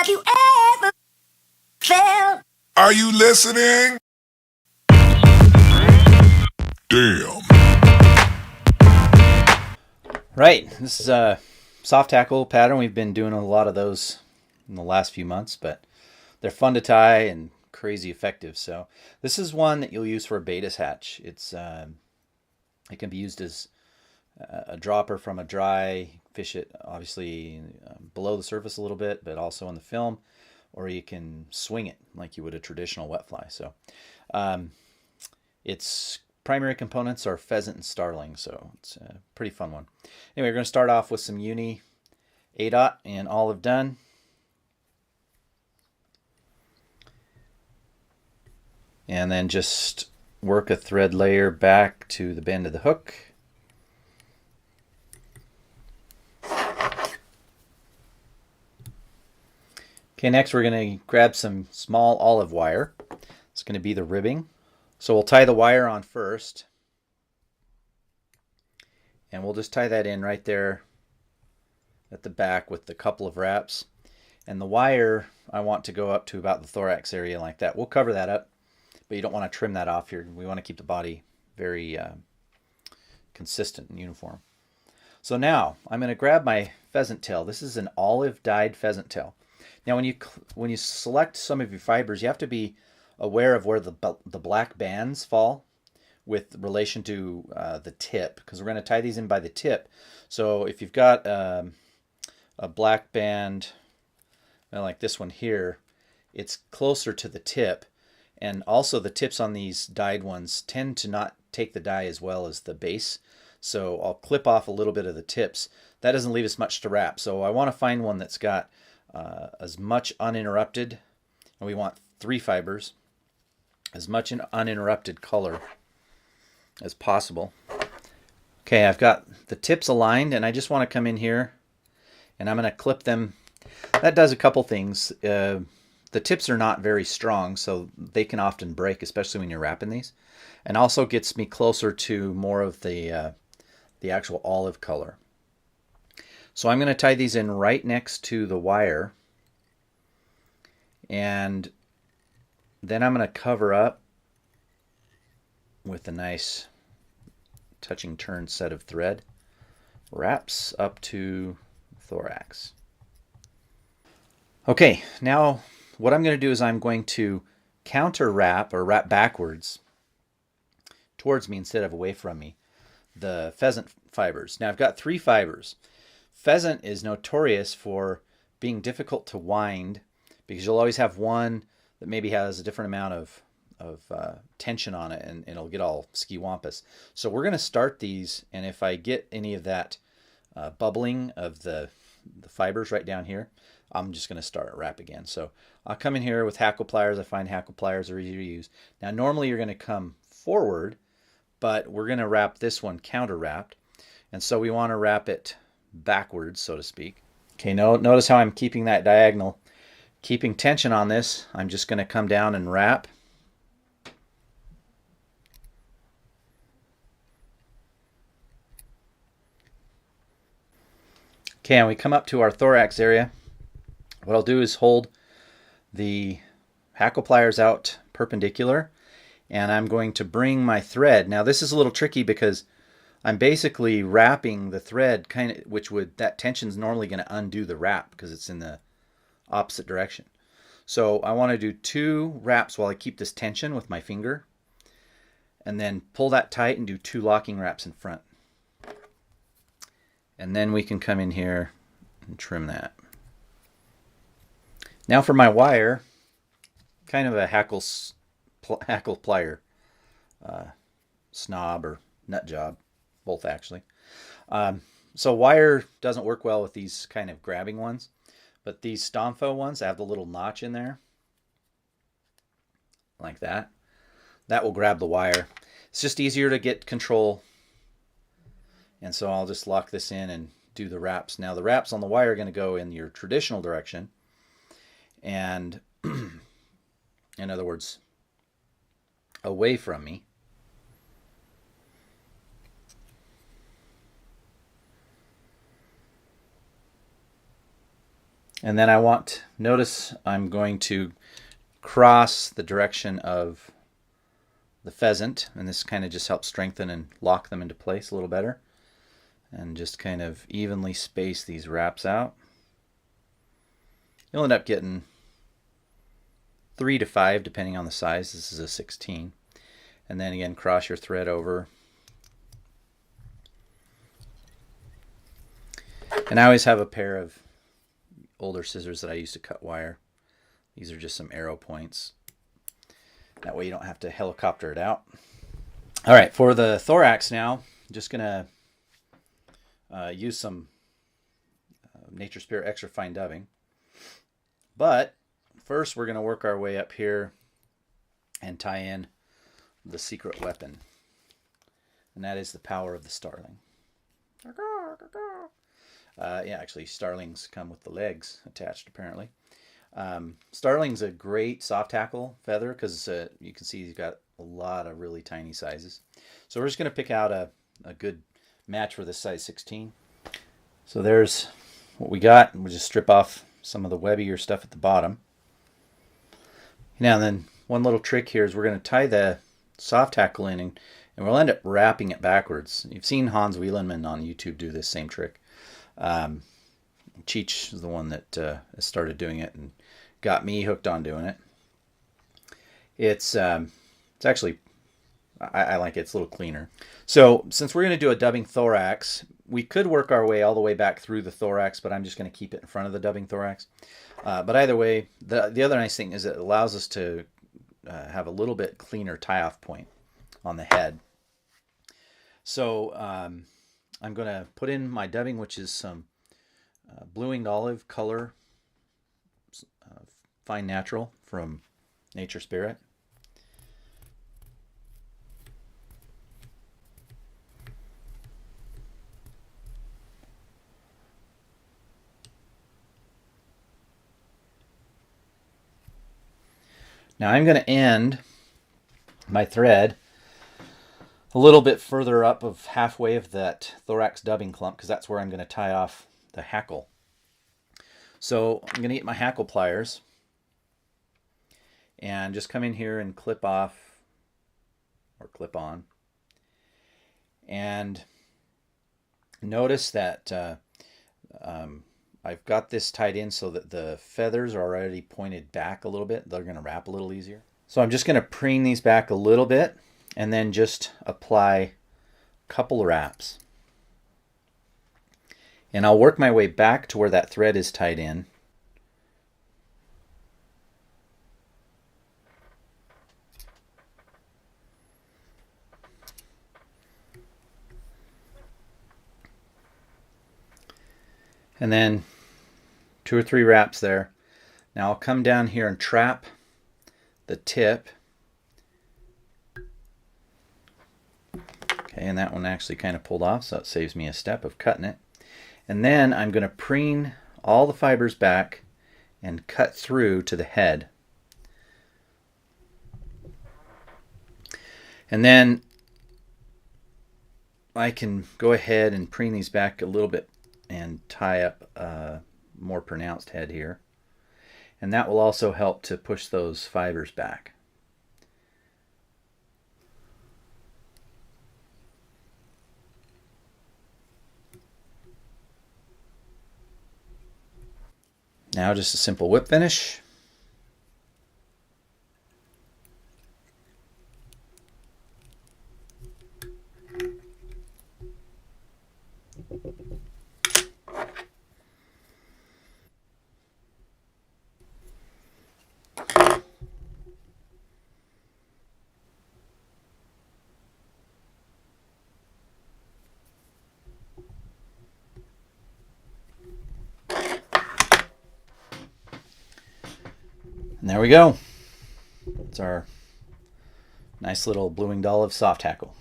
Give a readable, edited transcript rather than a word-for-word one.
Have you ever felt? Are you listening? Damn. Right, this is a soft hackle pattern. We've been doing a lot of those in the last few months, but they're fun to tie and crazy effective. So this is one that you'll use for a Baetis hatch. It can be used as a dropper from a dry, fish it obviously below the surface a little bit, but also in the film, or you can swing it like you would a traditional wet fly. So its primary components are pheasant and starling, so it's a pretty fun one. Anyway, we're going to start off with some uni A-dot and olive done. And then just work a thread layer back to the bend of the hook. Okay, next we're going to grab some small olive wire. It's going to be the ribbing. So we'll tie the wire on first. And we'll just tie that in right there at the back with a couple of wraps. And the wire, I want to go up to about the thorax area like that. We'll cover that up, but you don't want to trim that off here. We want to keep the body very consistent and uniform. So now I'm going to grab my pheasant tail. This is an olive dyed pheasant tail. Now when you select some of your fibers, you have to be aware of where the black bands fall with relation to the tip, because we're going to tie these in by the tip. So if you've got a black band like this one here, it's closer to the tip, and also the tips on these dyed ones tend to not take the dye as well as the base. So I'll clip off a little bit of the tips. That doesn't leave us much to wrap. So I want to find one that's got as much uninterrupted, and we want 3 fibers, as much uninterrupted color as possible. Okay, I've got the tips aligned, and I just want to come in here and I'm going to clip them. That does a couple things. The tips are not very strong, so they can often break, especially when you're wrapping these, and also gets me closer to more of the actual olive color. So I'm going to tie these in right next to the wire, and then I'm going to cover up with a nice touching turn set of thread, wraps up to thorax. Okay, now what I'm going to do is I'm going to counter wrap, or wrap backwards towards me instead of away from me, the pheasant fibers. Now I've got 3 fibers. Pheasant is notorious for being difficult to wind because you'll always have one that maybe has a different amount of tension on it, and it'll get all ski-wampus. So we're going to start these, and if I get any of that bubbling of the fibers right down here, I'm just going to start wrap again. So I'll come in here with hackle pliers. I find hackle pliers are easy to use. Now normally you're going to come forward, but we're going to wrap this one counter wrapped, and so we want to wrap it backwards, so to speak. Okay, notice how I'm keeping that diagonal, keeping tension on this. I'm just going to come down and wrap. Okay, and we come up to our thorax area. What I'll do is hold the hackle pliers out perpendicular, and I'm going to bring my thread. Now this is a little tricky because I'm basically wrapping the thread that tension's normally going to undo the wrap because it's in the opposite direction. So I want to do 2 wraps while I keep this tension with my finger, and then pull that tight and do 2 locking wraps in front. And then we can come in here and trim that. Now for my wire, kind of a hackle plier snob or nut job, both actually. So wire doesn't work well with these kind of grabbing ones, but these Stomfo ones have the little notch in there, like that. That will grab the wire. It's just easier to get control, and so I'll just lock this in and do the wraps. Now the wraps on the wire are going to go in your traditional direction, and in other words, away from me. And then notice I'm going to cross the direction of the pheasant, and this kind of just helps strengthen and lock them into place a little better. And just kind of evenly space these wraps out. You'll end up getting 3 to 5 depending on the size. This is a 16. And then again, cross your thread over. And I always have a pair of older scissors that I use to cut wire. These are just some arrow points. That way you don't have to helicopter it out. All right, for the thorax now, I'm just going to use some Nature Spirit Extra Fine Dubbing. But first we're going to work our way up here and tie in the secret weapon. And that is the power of the starling. Yeah, actually starlings come with the legs attached apparently. Starling's a great soft hackle feather because you can see he's got a lot of really tiny sizes. So we're just going to pick out a good match for this size 16. So there's what we got. We'll just strip off some of the webbier stuff at the bottom. Now then, one little trick here is we're going to tie the soft hackle in and we'll end up wrapping it backwards. You've seen Hans Wielenman on YouTube do this same trick. Cheech is the one that started doing it and got me hooked on doing it. It's actually, I like it. It's a little cleaner. So since we're going to do a dubbing thorax, we could work our way all the way back through the thorax, but I'm just going to keep it in front of the dubbing thorax. But either way, the other nice thing is it allows us to have a little bit cleaner tie-off point on the head. So I'm going to put in my dubbing, which is some blue winged olive color, fine natural from Nature Spirit. Now I'm going to end my thread a little bit further up of halfway of that thorax dubbing clump because that's where I'm going to tie off the hackle. So I'm going to get my hackle pliers and just come in here and clip off or clip on. And notice that I've got this tied in so that the feathers are already pointed back a little bit. They're going to wrap a little easier. So I'm just going to preen these back a little bit and then just apply a couple of wraps. And I'll work my way back to where that thread is tied in. And then 2 or 3 wraps there. Now I'll come down here and trap the tip. Okay, and that one actually kind of pulled off, so it saves me a step of cutting it. And then I'm going to preen all the fibers back and cut through to the head. And then I can go ahead and preen these back a little bit and tie up a more pronounced head here. And that will also help to push those fibers back. Now just a simple whip finish. And there we go. It's our nice little blue winged olive soft hackle.